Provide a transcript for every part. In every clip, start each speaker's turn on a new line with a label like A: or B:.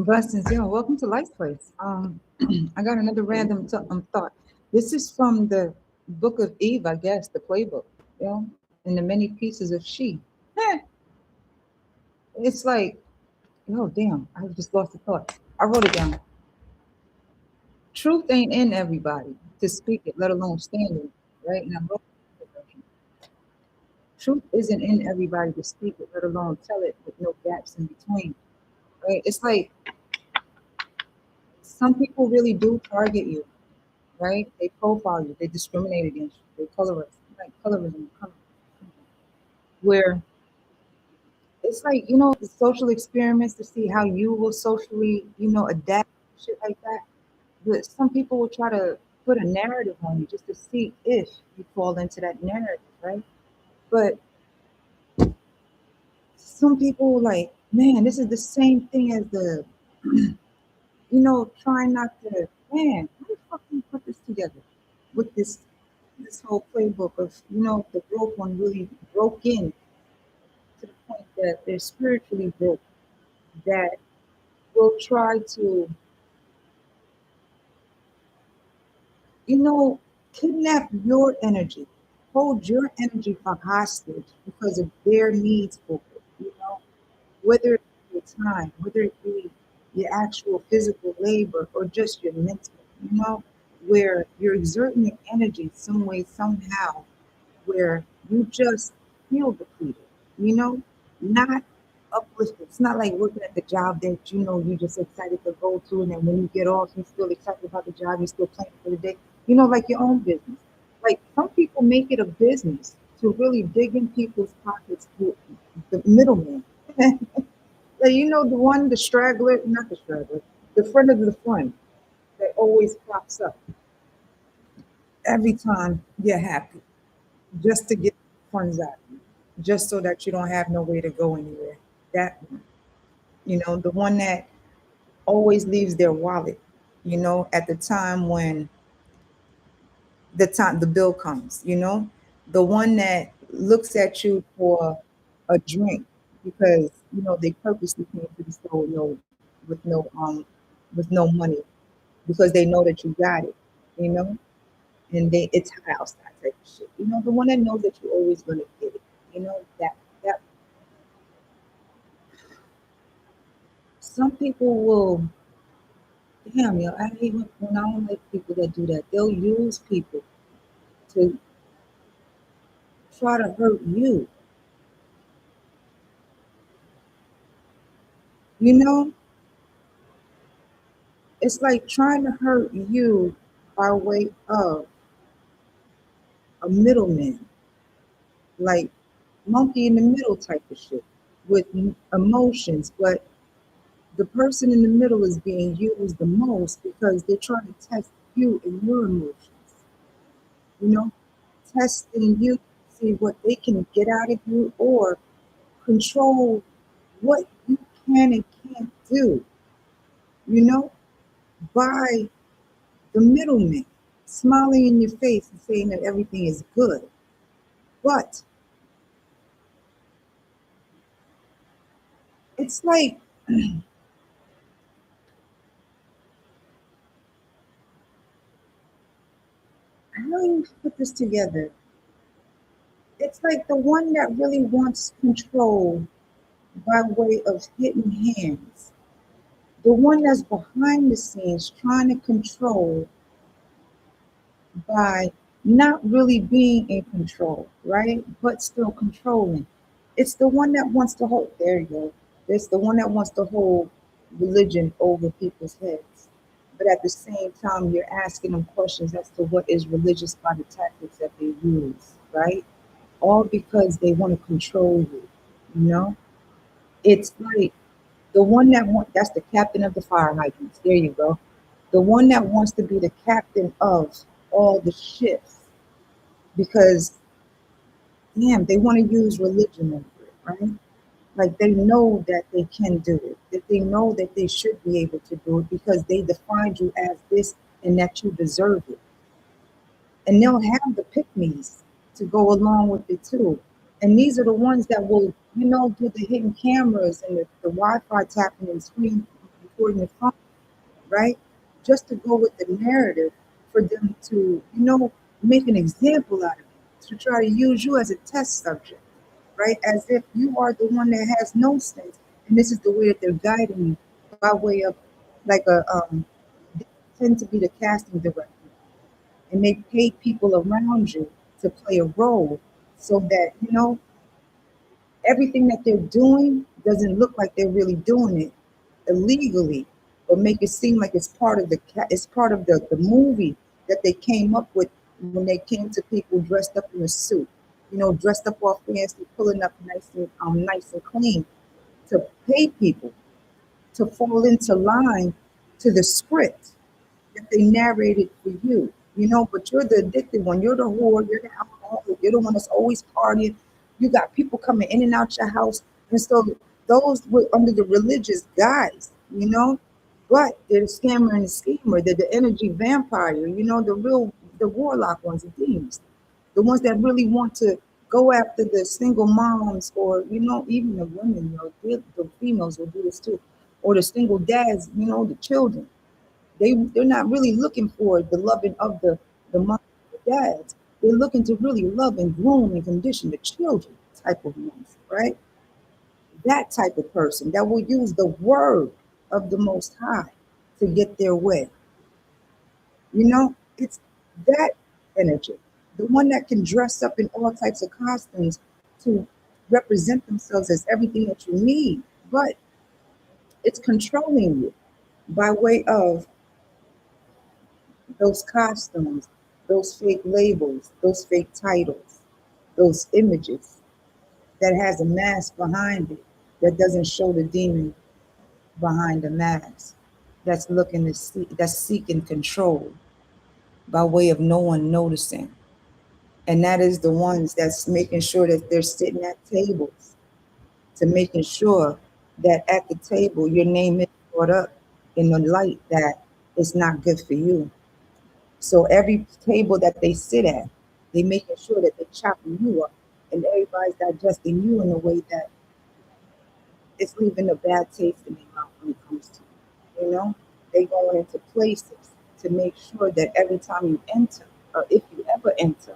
A: Blessings, yo. Welcome to Life Place. I got another random thought. This is from the book of Eve, I guess, the playbook, you know, and the many pieces of she. Eh, it's like, oh, damn, I just lost the thought. I wrote it down. Truth ain't in everybody to speak it, let alone stand it, right? And I wrote it. Truth isn't in everybody to speak it, let alone tell it with no gaps in between, right? It's like some people really do target you, right? They profile you, they discriminate against you, they colorize, like colorism, where it's like, the social experiments to see how you will socially, adapt, shit like that. But some people will try to put a narrative on you just to see if you fall into that narrative, right? But some people like, man, this is the same thing as the, trying not to, man, how the fuck do you put this together with this whole playbook of, the broke one really broke in to the point that they're spiritually broke, that will try to, you know, kidnap your energy, hold your energy for hostage because of their needs for it, whether it be your time, whether it be your actual physical labor or just your mental, where you're exerting your energy some way, somehow, where you just feel depleted, not uplifted. It's not like working at the job that you're just excited to go to, and then when you get off, you're still excited about the job, you're still planning for the day, like your own business. Like some people make it a business to really dig in people's pockets through the middleman. Like, the straggler, not the straggler, the friend of the friend that always pops up every time you're happy, just to get funds out, just so that you don't have no way to go anywhere. That one, the one that always leaves their wallet, at the time when the bill comes, the one that looks at you for a drink because they purposely came to the store with no money because they know that you got it, you know, and it's hot outside type of shit. The one that knows that you're always gonna get it. That some people will. Damn, I hate when I don't like people that do that. They'll use people to try to hurt you. You know, it's like trying to hurt you by way of a middleman, like monkey in the middle type of shit with emotions. But the person in the middle is being used the most because they're trying to test you and your emotions, you know, testing you to see what they can get out of you or control what you can and can't do, you know, by the middleman smiling in your face and saying that everything is good. But it's like, how do you put this together? It's like the one that really wants control by way of hidden hands, the one that's behind the scenes trying to control by not really being in control, right? But still controlling. It's the one that wants to hold, there you go. It's the one that wants to hold religion over people's heads. But at the same time, you're asking them questions as to what is religious by the tactics that they use, right? All because they want to control you, you know? It's like the one that's the captain of the fire hydrants. There you go. The one that wants to be the captain of all the ships because damn, they want to use religion over it, right? Like they know that they can do it, that they know that they should be able to do it because they defined you as this and that you deserve it. And they'll have the pick me's to go along with it too. And these are the ones that will, do the hidden cameras and the Wi-Fi tapping and screen important and fun, right? Just to go with the narrative for them to, make an example out of you, to try to use you as a test subject, right? As if you are the one that has no sense, and this is the way that they're guiding you by way of like a they tend to be the casting director, and they pay people around you to play a role so that everything that they're doing doesn't look like they're really doing it illegally, but make it seem like it's part of it's part of the movie that they came up with when they came to people dressed up in a suit, dressed up all fancy, pulling up nice and clean to pay people to fall into line to the script that they narrated for you, but you're the addicted one. You're the whore. You're the alcoholic. You're the one that's always partying. You got people coming in and out your house. And so those were under the religious guise, but they're the scammer and the schemer. They're the energy vampire, the warlock ones, the demons, the ones that really want to go after the single moms or, even the women, the females will do this too, or the single dads, the children. They're not really looking for the loving of the mom and the dads. They're looking to really love and groom and condition the children type of ones, right? That type of person that will use the word of the Most High to get their way. It's that energy. The one that can dress up in all types of costumes to represent themselves as everything that you need, but it's controlling you by way of those costumes, those fake labels, those fake titles, those images that has a mask behind it that doesn't show the demon behind the mask that's looking to see, that's seeking control by way of no one noticing. And that is the ones that's making sure that they're sitting at tables, to making sure that at the table your name is brought up in the light that it's not good for you. So every table that they sit at, they making sure that they're chopping you up, and everybody's digesting you in a way that it's leaving a bad taste in their mouth when it comes to you. They going into places to make sure that every time you enter, or if you ever enter,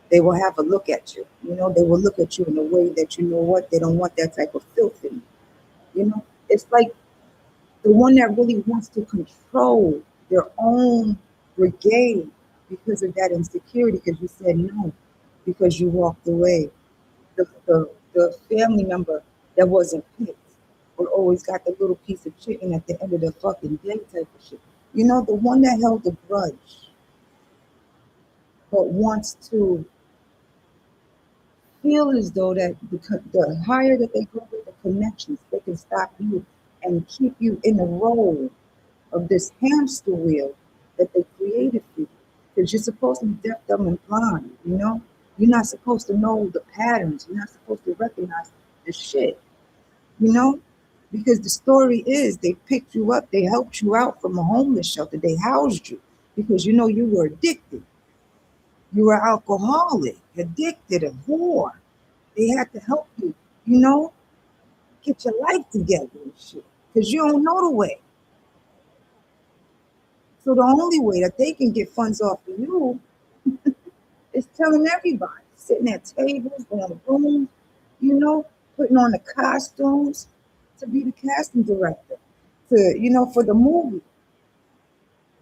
A: they will have a look at you. They will look at you in a way that they don't want that type of filth in you. It's like the one that really wants to control their own brigade because of that insecurity, because you said no, because you walked away. The family member that wasn't picked or always got the little piece of chicken at the end of the fucking day type of shit. The one that held a grudge but wants to feel as though that the higher that they go with the connections, they can stop you and keep you in the role of this hamster wheel that they created for you. Because you're supposed to be deaf, dumb, and blind. You're not supposed to know the patterns. You're not supposed to recognize the shit, you know? Because the story is they picked you up, they helped you out from a homeless shelter, they housed you because you were addicted. You were alcoholic, addicted, a whore. They had to help you, you know, get your life together and shit. Because you don't know the way. So the only way that they can get funds off of you is telling everybody, sitting at tables, going rooms, putting on the costumes to be the casting director, for the movie,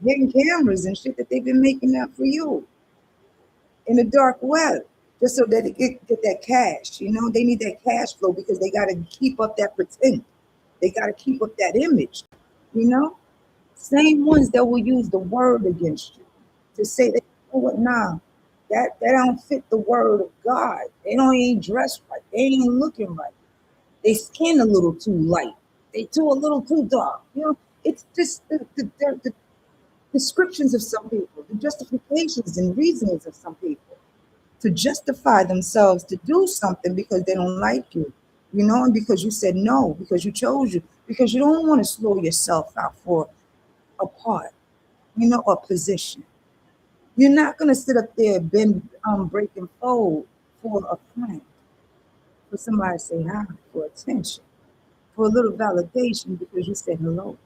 A: getting cameras and shit that they've been making up for you in the dark web, just so that they get that cash. They need that cash flow because they got to keep up that pretend. They got to keep up that image, you know? Same ones that will use the word against you to say that, what, nah, that don't fit the word of God. They don't ain't dressed right. They ain't looking right. They skin a little too light. They too a little too dark. It's just the descriptions of some people, the justifications and reasons of some people to justify themselves to do something because they don't like you, and because you said no, because you chose you, because you don't want to slow yourself out for a part, a position. You're not gonna sit up there bend, break and fold for a friend, for somebody to say hi, for attention, for a little validation because you said hello.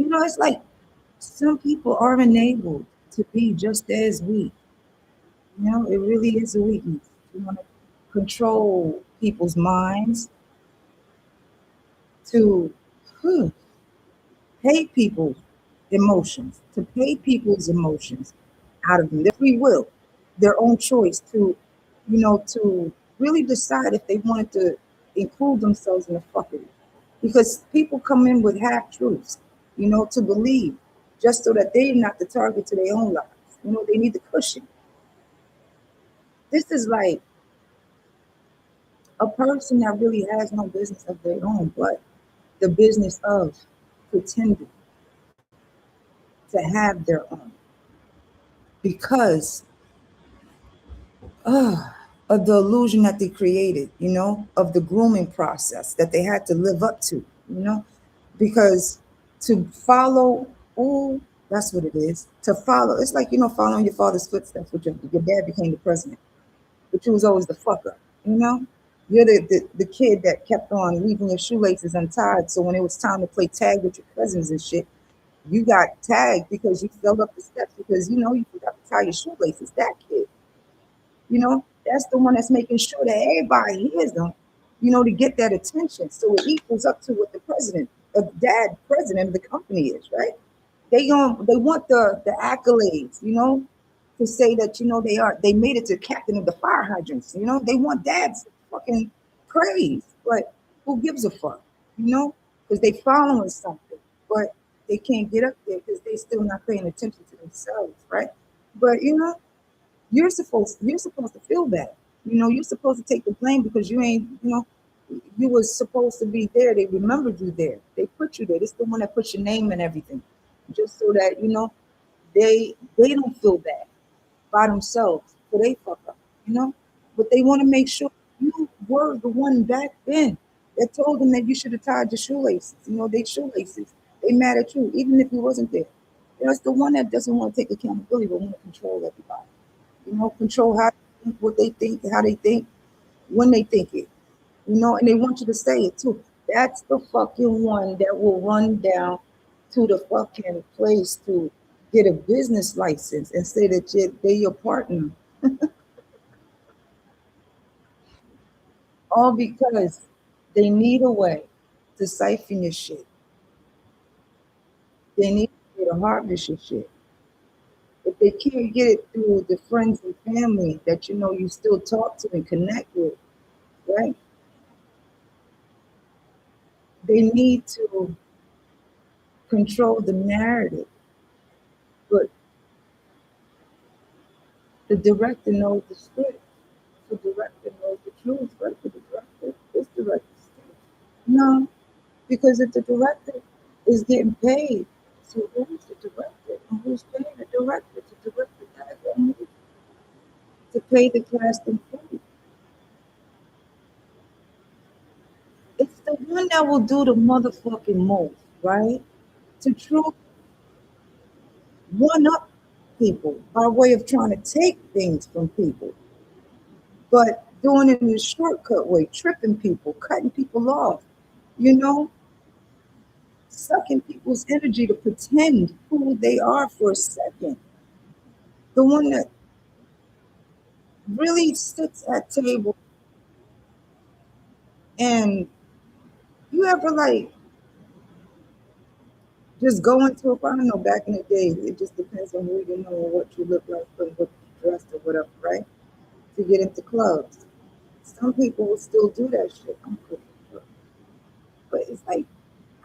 A: It's like some people are enabled to be just as weak. It really is a weakness. You want to control people's minds, to huh, pay people's emotions, to pay people's emotions out of them, their free will, their own choice to really decide if they wanted to include themselves in the fuckery. Because people come in with half truths, to believe, just so that they're not the target to their own lives. They need the cushion. This is like a person that really has no business of their own, but the business of pretending to have their own because of the illusion that they created, of the grooming process that they had to live up to, because to follow, oh, that's what it is. To follow, it's like, following your father's footsteps, which your dad became the president, but you was always the fucker, you know? You're the kid that kept on leaving your shoelaces untied. So when it was time to play tag with your cousins and shit, you got tagged because you fell up the steps because you forgot to tie your shoelaces. That kid, that's the one that's making sure that everybody hears them, to get that attention. So it equals up to what the president, dad president of the company is, right? They want the accolades, to say that they made it to captain of the fire hydrants. They want dad's fucking praise, but who gives a fuck? Because they following something, but they can't get up there because they still not paying attention to themselves, right? But you're supposed to feel bad. You're supposed to take the blame because you ain't, you was supposed to be there. They remembered you there. They put you there. It's the one that puts your name and everything, just so that they don't feel bad by themselves for they fuck up, you know. But they want to make sure you were the one back then that told them that you should have tied your shoelaces. They shoelaces. They mad at you, even if you wasn't there. It's the one that doesn't want to take accountability, but want to control everybody. Control how they think, what they think, how they think, when they think it. And they want you to say it too. That's the fucking one that will run down to the fucking place to get a business license and say that they're your partner. All because they need a way to siphon your shit. They need a way to harvest your shit. If they can't get it through the friends and family that you still talk to and connect with, right? They need to control the narrative. But the director knows the script. The director knows the truth, right? The director is director's script. No, because if the director is getting paid, so who's the director? And who's paying the director to direct the goddamn movie? To pay the cast and crew. It's the one that will do the motherfucking most, right? To truly one up people by way of trying to take things from people, but doing it in a shortcut way, tripping people, cutting people off, you know, sucking people's energy to pretend who they are for a second. The one that really sits at table and you ever like just go into a I don't know, back in the day, it just depends on who you know and what you look like and what you dressed or whatever, right? To get into clubs. Some people will still do that shit. I'm cool. But it's like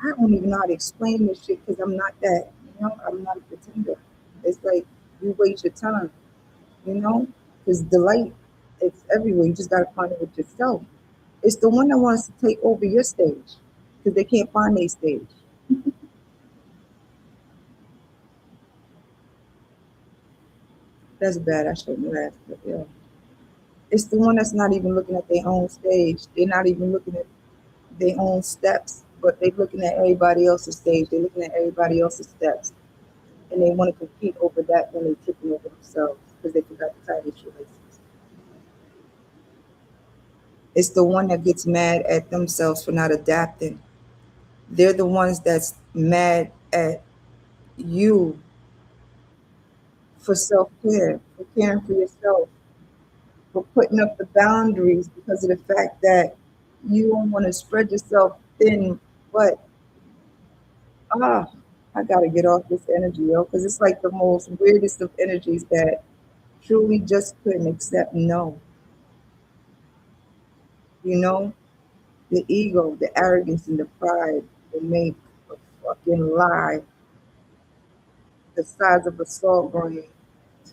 A: I don't even know how to explain this shit because I'm not that, I'm not a pretender. It's like you waste your time, because the light it's everywhere. You just gotta find it with yourself. It's the one that wants to take over your stage because they can't find their stage. That's bad. I shouldn't laugh, but yeah. It's the one that's not even looking at their own stage. They're not even looking at their own steps, but they're looking at everybody else's stage. They're looking at everybody else's steps. And they want to compete over that when they're tripping over themselves because they forgot to tie their shoelaces. It's the one that gets mad at themselves for not adapting. They're the ones that's mad at you for self care, for caring for yourself, for putting up the boundaries because of the fact that you don't want to spread yourself thin. But ah, I gotta get off this energy, yo, because it's like the most weirdest of energies that truly just couldn't accept no. You know, the ego, the arrogance, and the pride will make a fucking lie the size of a salt grain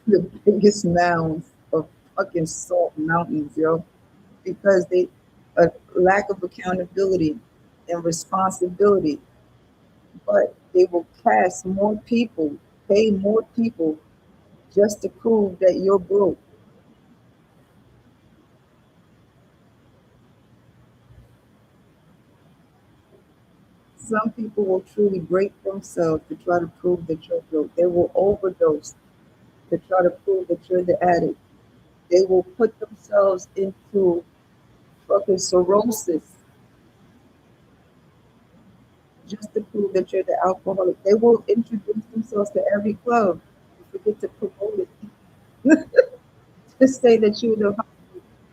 A: the biggest mounds of fucking salt mountains, yo, because they a lack of accountability and responsibility. But they will cast more people, pay more people just to prove that you're broke. Some people will truly break themselves to try to prove that you're broke. They will overdose to try to prove that you're the addict. They will put themselves into fucking cirrhosis just to prove that you're the alcoholic. They will introduce themselves to every club and forget to promote it. Just say that you're the host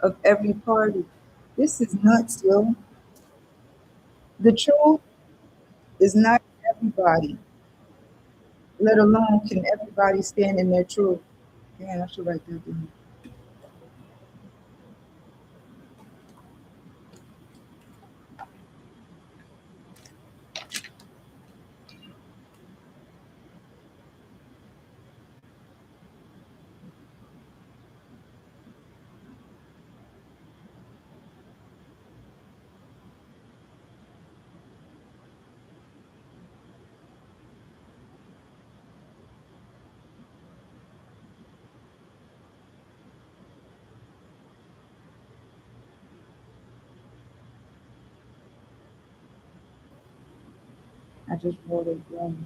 A: of every party. This is nuts, yo. The truth is not everybody, let alone can everybody stand in their truth. Yeah, I should write that down. I just wrote it down.